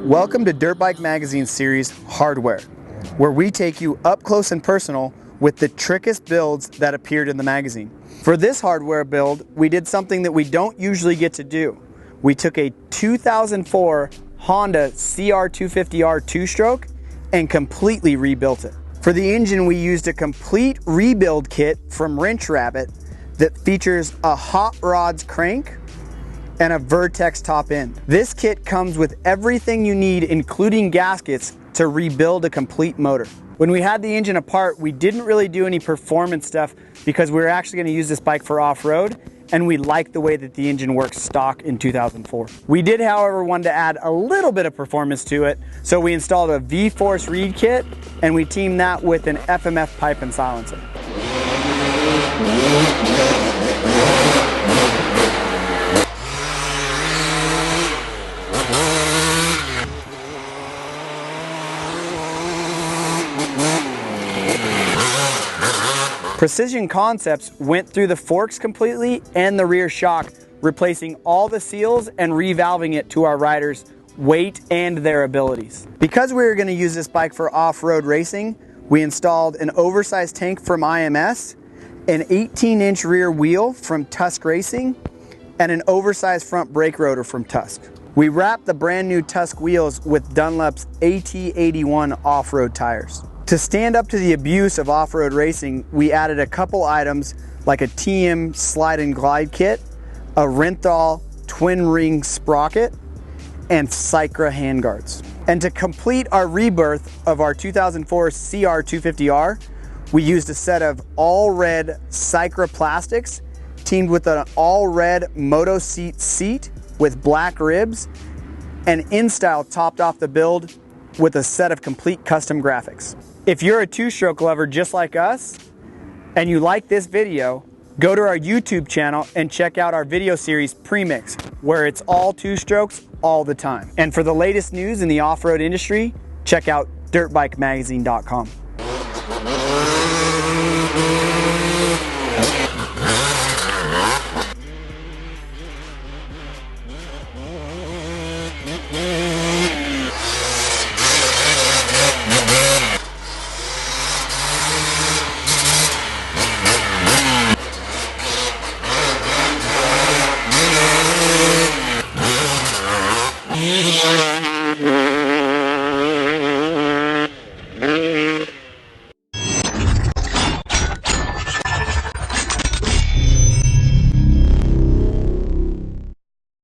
Welcome to Dirtbike Magazine series Hardware, where we take you up close and personal with the trickiest builds that appeared in the magazine. For this hardware build, we did something that we don't usually get to do. We took a 2004 Honda CR250R two-stroke and completely rebuilt it. For the engine, we used a complete rebuild kit from Wrench Rabbit that features a hot rods crank and a Vertex top end. This kit comes with everything you need, including gaskets, to rebuild a complete motor. When we had the engine apart, we didn't really do any performance stuff because we were actually going to use this bike for off-road, and we liked the way that the engine works stock in 2004. We did, however, want to add a little bit of performance to it, so we installed a V-Force reed kit, and we teamed that with an FMF pipe and silencer. Precision Concepts went through the forks completely and the rear shock, replacing all the seals and revalving it to our riders' weight and their abilities. Because we were going to use this bike for off-road racing, we installed an oversized tank from IMS, an 18-inch rear wheel from Tusk Racing, and an oversized front brake rotor from Tusk. We wrapped the brand new Tusk wheels with Dunlop's AT81 off-road tires. To stand up to the abuse of off-road racing, we added a couple items like a TM slide and glide kit, a Renthal twin ring sprocket, and Cycra handguards. And to complete our rebirth of our 2004 CR250R, we used a set of all red Cycra plastics teamed with an all red Moto seat with black ribs, and InStyle topped off the build with a set of complete custom graphics. If you're a two-stroke lover just like us, and you like this video, go to our YouTube channel and check out our video series Premix, where it's all two-strokes all the time. And for the latest news in the off-road industry, check out dirtbikemagazine.com.